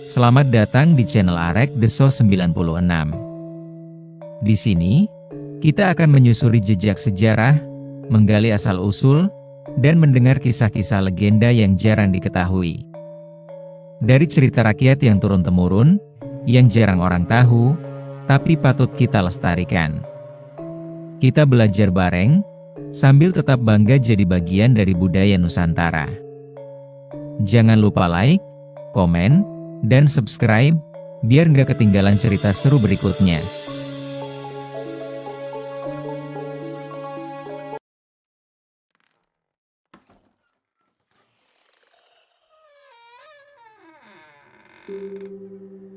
Selamat datang di channel Arek Deso 96. Di sini, kita akan menyusuri jejak sejarah, menggali asal-usul, dan mendengar kisah-kisah legenda yang jarang diketahui. Dari cerita rakyat yang turun-temurun, yang jarang orang tahu, tapi patut kita lestarikan. Kita belajar bareng, sambil tetap bangga jadi bagian dari budaya Nusantara. Jangan lupa like, komen, dan subscribe, biar nggak ketinggalan cerita seru berikutnya.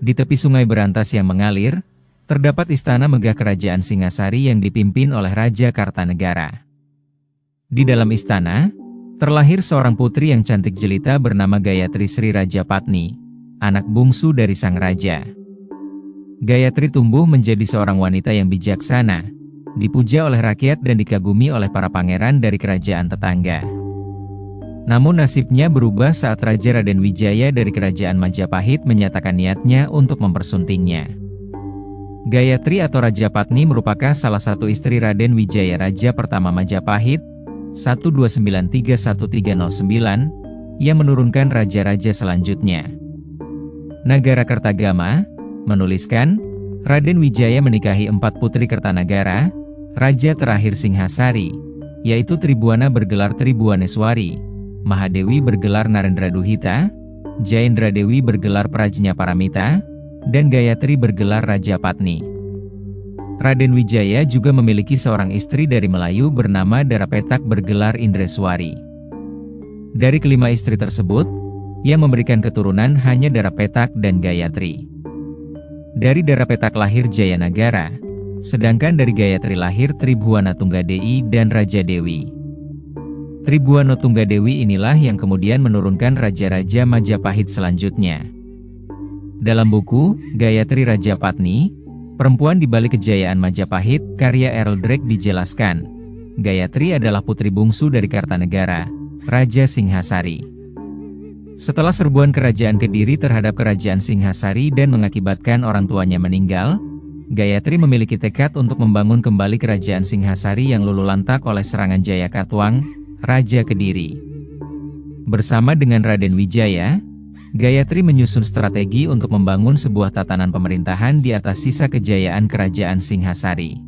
Di tepi sungai berantas yang mengalir, terdapat istana megah kerajaan Singasari yang dipimpin oleh Raja Kartanegara. Di dalam istana, terlahir seorang putri yang cantik jelita bernama Gayatri Sri Rajapatni, anak bungsu dari sang raja. Gayatri tumbuh menjadi seorang wanita yang bijaksana, dipuja oleh rakyat dan dikagumi oleh para pangeran dari kerajaan tetangga. Namun nasibnya berubah saat Raja Raden Wijaya dari kerajaan Majapahit menyatakan niatnya untuk mempersuntingnya. Gayatri atau Rajapatni merupakan salah satu istri Raden Wijaya Raja pertama Majapahit, 1293-1309, yang menurunkan raja-raja selanjutnya. Nagara Kertagama menuliskan, Raden Wijaya menikahi 4 putri Kertanagara, raja terakhir Singhasari, yaitu Tribhuwana bergelar Tribhuwaneswari, Mahadewi bergelar Narendraduhita, Jayendradewi bergelar Prajnaparamita, dan Gayatri bergelar Rajapatni. Raden Wijaya juga memiliki seorang istri dari Melayu bernama Darapetak bergelar Indreswari. Dari kelima istri tersebut, yang memberikan keturunan hanya Darapetak dan Gayatri. Dari Darapetak lahir Jayanagara, sedangkan dari Gayatri lahir Tribhuwana Tunggadewi dan Raja Dewi. Tribhuwana Tunggadewi inilah yang kemudian menurunkan raja-raja Majapahit selanjutnya. Dalam buku Gayatri Rajapatni, Perempuan di Balik Kejayaan Majapahit, karya Earl Drake dijelaskan, Gayatri adalah putri bungsu dari Kartanegara, Raja Singhasari. Setelah serbuan kerajaan Kediri terhadap kerajaan Singhasari dan mengakibatkan orang tuanya meninggal, Gayatri memiliki tekad untuk membangun kembali kerajaan Singhasari yang lululantak oleh serangan Jayakatwang, Raja Kediri. Bersama dengan Raden Wijaya, Gayatri menyusun strategi untuk membangun sebuah tatanan pemerintahan di atas sisa kejayaan kerajaan Singhasari.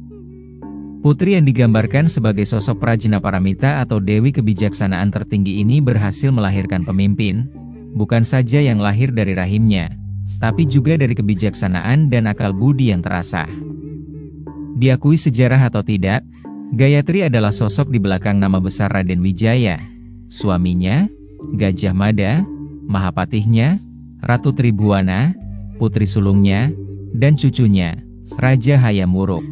Putri yang digambarkan sebagai sosok Prajnaparamita atau Dewi Kebijaksanaan tertinggi ini berhasil melahirkan pemimpin, bukan saja yang lahir dari rahimnya, tapi juga dari kebijaksanaan dan akal budi yang terasah. Diakui sejarah atau tidak, Gayatri adalah sosok di belakang nama besar Raden Wijaya, suaminya, Gajah Mada, Mahapatihnya, Ratu Tribhuwana, putri sulungnya, dan cucunya, Raja Hayam Wuruk.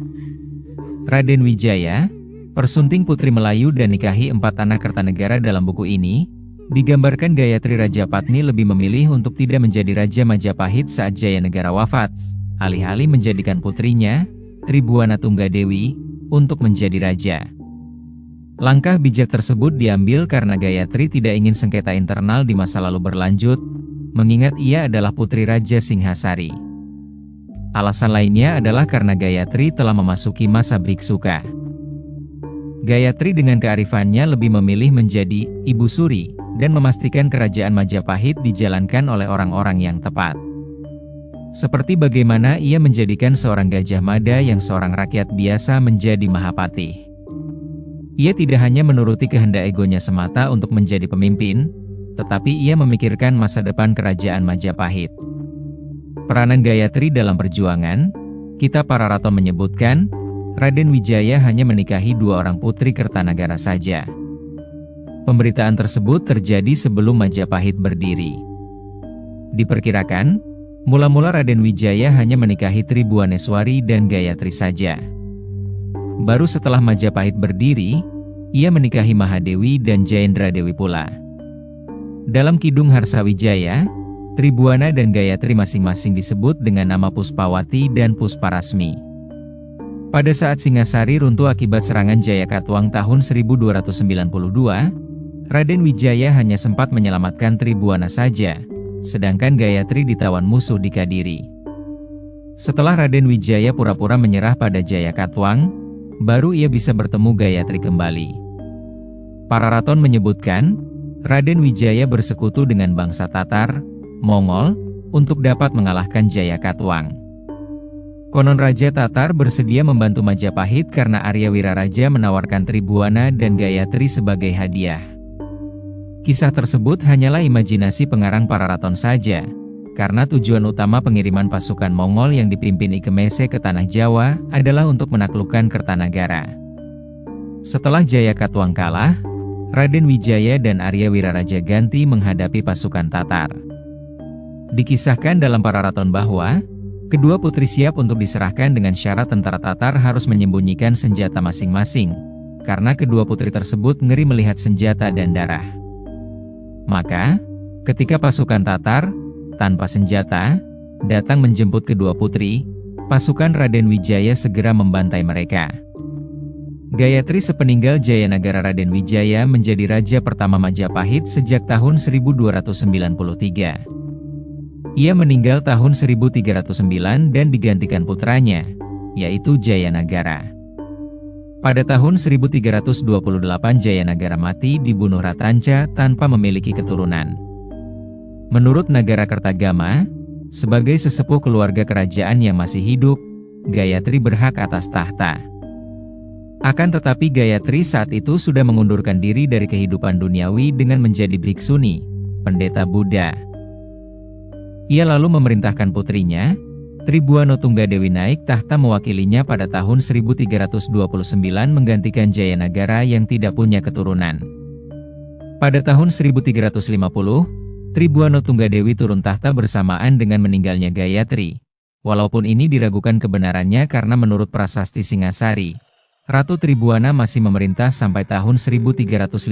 Raden Wijaya, persunting putri Melayu dan nikahi 4 anak Kertanegara dalam buku ini, digambarkan Gayatri Rajapatni lebih memilih untuk tidak menjadi Raja Majapahit saat Jayanegara wafat, alih-alih menjadikan putrinya, Tribhuwana Tunggadewi, untuk menjadi raja. Langkah bijak tersebut diambil karena Gayatri tidak ingin sengketa internal di masa lalu berlanjut, mengingat ia adalah putri Raja Singhasari. Alasan lainnya adalah karena Gayatri telah memasuki masa biksuka. Gayatri dengan kearifannya lebih memilih menjadi ibu suri, dan memastikan kerajaan Majapahit dijalankan oleh orang-orang yang tepat. Seperti bagaimana ia menjadikan seorang Gajah Mada yang seorang rakyat biasa menjadi Mahapatih. Ia tidak hanya menuruti kehendak egonya semata untuk menjadi pemimpin, tetapi ia memikirkan masa depan kerajaan Majapahit. Peranan Gayatri dalam perjuangan, Kitab Pararaton menyebutkan, Raden Wijaya hanya menikahi 2 orang putri Kertanagara saja. Pemberitaan tersebut terjadi sebelum Majapahit berdiri. Diperkirakan, mula-mula Raden Wijaya hanya menikahi Tribhuwaneswari dan Gayatri saja. Baru setelah Majapahit berdiri, ia menikahi Mahadewi dan Jayendradewi pula. Dalam Kidung Harsawijaya, Tribhuwana dan Gayatri masing-masing disebut dengan nama Puspawati dan Pusparasmi. Pada saat Singasari runtuh akibat serangan Jayakatwang tahun 1292, Raden Wijaya hanya sempat menyelamatkan Tribhuwana saja, sedangkan Gayatri ditawan musuh di Kadiri. Setelah Raden Wijaya pura-pura menyerah pada Jayakatwang, baru ia bisa bertemu Gayatri kembali. Para raton menyebutkan, Raden Wijaya bersekutu dengan bangsa Tatar, Mongol, untuk dapat mengalahkan Jayakatwang. Konon Raja Tatar bersedia membantu Majapahit karena Arya Wiraraja menawarkan Tribuana dan Gayatri sebagai hadiah. Kisah tersebut hanyalah imajinasi pengarang para raton saja, karena tujuan utama pengiriman pasukan Mongol yang dipimpin Ikemese ke Tanah Jawa adalah untuk menaklukkan Kertanagara. Setelah Jayakatwang kalah, Raden Wijaya dan Arya Wiraraja ganti menghadapi pasukan Tatar. Dikisahkan dalam para raton bahwa kedua putri siap untuk diserahkan dengan syarat tentara Tatar harus menyembunyikan senjata masing-masing, karena kedua putri tersebut ngeri melihat senjata dan darah. Maka, ketika pasukan Tatar, tanpa senjata, datang menjemput kedua putri, pasukan Raden Wijaya segera membantai mereka. Gayatri sepeninggal Jayanagara Raden Wijaya menjadi raja pertama Majapahit sejak tahun 1293. Ia meninggal tahun 1309 dan digantikan putranya, yaitu Jayanagara. Pada tahun 1328 Jayanagara mati dibunuh Ratanca tanpa memiliki keturunan. Menurut Nagara Kertagama, sebagai sesepuh keluarga kerajaan yang masih hidup, Gayatri berhak atas tahta. Akan tetapi Gayatri saat itu sudah mengundurkan diri dari kehidupan duniawi dengan menjadi bhiksuni, pendeta Buddha. Ia lalu memerintahkan putrinya, Tribuana Tunggadewi naik tahta mewakilinya pada tahun 1329 menggantikan Jayanagara yang tidak punya keturunan. Pada tahun 1350, Tribuana Tunggadewi turun tahta bersamaan dengan meninggalnya Gayatri. Walaupun ini diragukan kebenarannya karena menurut prasasti Singasari, Ratu Tribuana masih memerintah sampai tahun 1351.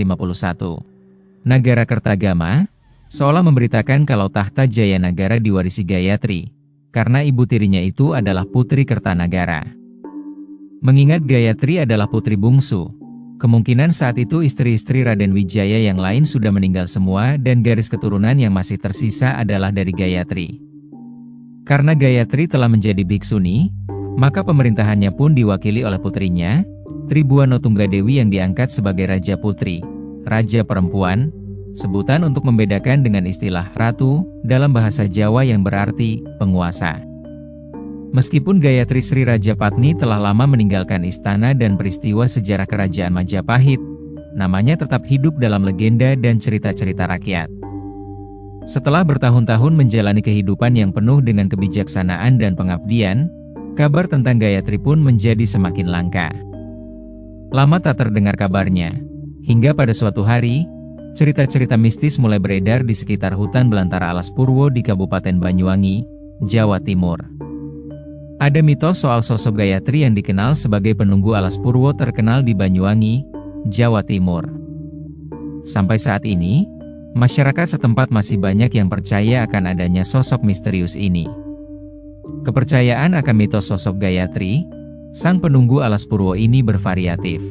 Nagara Kertagama seolah memberitakan kalau tahta Jayanagara diwarisi Gayatri, karena ibu tirinya itu adalah Putri Kertanagara. Mengingat Gayatri adalah putri bungsu, kemungkinan saat itu istri-istri Raden Wijaya yang lain sudah meninggal semua dan garis keturunan yang masih tersisa adalah dari Gayatri. Karena Gayatri telah menjadi bhiksuni, maka pemerintahannya pun diwakili oleh putrinya, Tribuana Tunggadewi yang diangkat sebagai Raja Putri, Raja Perempuan, sebutan untuk membedakan dengan istilah ratu dalam bahasa Jawa yang berarti penguasa. Meskipun Gayatri Sri Rajapatni telah lama meninggalkan istana dan peristiwa sejarah kerajaan Majapahit, namanya tetap hidup dalam legenda dan cerita-cerita rakyat. Setelah bertahun-tahun menjalani kehidupan yang penuh dengan kebijaksanaan dan pengabdian, kabar tentang Gayatri pun menjadi semakin langka. Lama tak terdengar kabarnya, hingga pada suatu hari, cerita-cerita mistis mulai beredar di sekitar hutan belantara Alas Purwo di Kabupaten Banyuwangi, Jawa Timur. Ada mitos soal sosok Gayatri yang dikenal sebagai penunggu Alas Purwo terkenal di Banyuwangi, Jawa Timur. Sampai saat ini, masyarakat setempat masih banyak yang percaya akan adanya sosok misterius ini. Kepercayaan akan mitos sosok Gayatri, sang penunggu Alas Purwo ini bervariatif.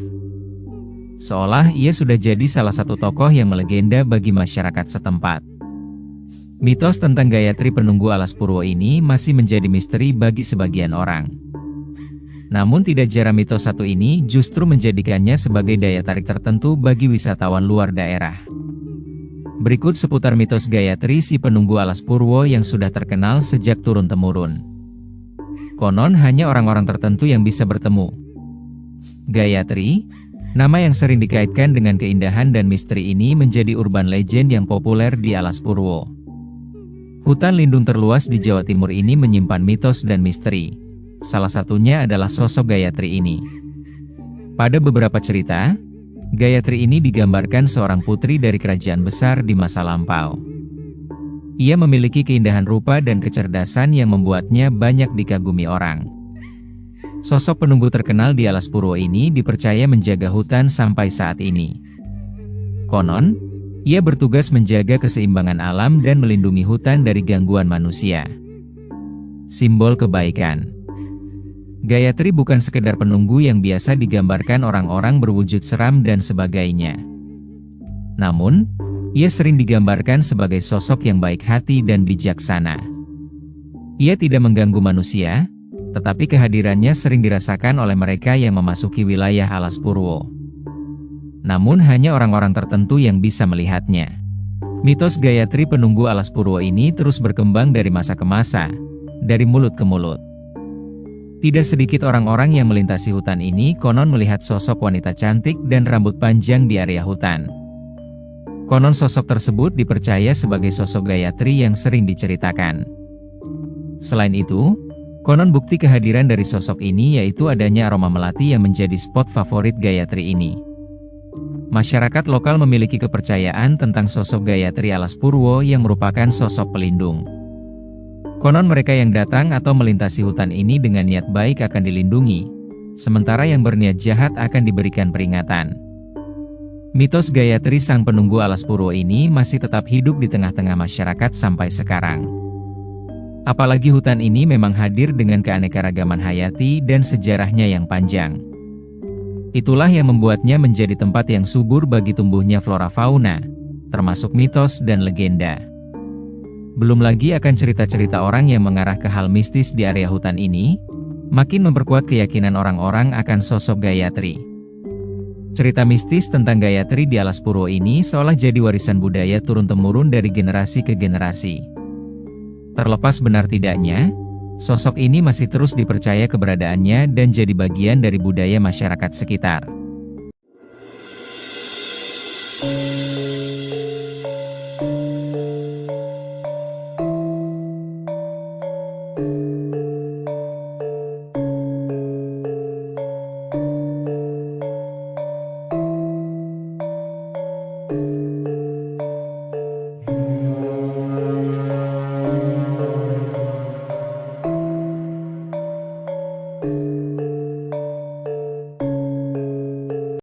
Seolah ia sudah jadi salah satu tokoh yang melegenda bagi masyarakat setempat. Mitos tentang Gayatri penunggu Alas Purwo ini masih menjadi misteri bagi sebagian orang. Namun tidak jarang mitos satu ini justru menjadikannya sebagai daya tarik tertentu bagi wisatawan luar daerah. Berikut seputar mitos Gayatri si penunggu Alas Purwo yang sudah terkenal sejak turun-temurun. Konon hanya orang-orang tertentu yang bisa bertemu. Gayatri, nama yang sering dikaitkan dengan keindahan dan misteri ini menjadi urban legend yang populer di Alas Purwo. Hutan lindung terluas di Jawa Timur ini menyimpan mitos dan misteri. Salah satunya adalah sosok Gayatri ini. Pada beberapa cerita, Gayatri ini digambarkan seorang putri dari kerajaan besar di masa lampau. Ia memiliki keindahan rupa dan kecerdasan yang membuatnya banyak dikagumi orang. Sosok penunggu terkenal di Alas Purwo ini dipercaya menjaga hutan sampai saat ini. Konon, ia bertugas menjaga keseimbangan alam dan melindungi hutan dari gangguan manusia. Simbol kebaikan. Gayatri bukan sekedar penunggu yang biasa digambarkan orang-orang berwujud seram dan sebagainya. Namun, Ia sering digambarkan sebagai sosok yang baik hati dan bijaksana. Ia tidak mengganggu manusia, tetapi kehadirannya sering dirasakan oleh mereka yang memasuki wilayah Alas Purwo. Namun hanya orang-orang tertentu yang bisa melihatnya. Mitos Gayatri penunggu Alas Purwo ini terus berkembang dari masa ke masa, dari mulut ke mulut. Tidak sedikit orang-orang yang melintasi hutan ini konon melihat sosok wanita cantik dan rambut panjang di area hutan. Konon sosok tersebut dipercaya sebagai sosok Gayatri yang sering diceritakan. Selain itu, konon bukti kehadiran dari sosok ini yaitu adanya aroma melati yang menjadi spot favorit Gayatri ini. Masyarakat lokal memiliki kepercayaan tentang sosok Gayatri Alas Purwo yang merupakan sosok pelindung. Konon mereka yang datang atau melintasi hutan ini dengan niat baik akan dilindungi, sementara yang berniat jahat akan diberikan peringatan. Mitos Gayatri sang penunggu Alas Purwo ini masih tetap hidup di tengah-tengah masyarakat sampai sekarang. Apalagi hutan ini memang hadir dengan keanekaragaman hayati dan sejarahnya yang panjang. Itulah yang membuatnya menjadi tempat yang subur bagi tumbuhnya flora fauna, termasuk mitos dan legenda. Belum lagi akan cerita-cerita orang yang mengarah ke hal mistis di area hutan ini, makin memperkuat keyakinan orang-orang akan sosok Gayatri. Cerita mistis tentang Gayatri di Alas Purwo ini seolah jadi warisan budaya turun-temurun dari generasi ke generasi. Terlepas benar tidaknya, sosok ini masih terus dipercaya keberadaannya dan jadi bagian dari budaya masyarakat sekitar.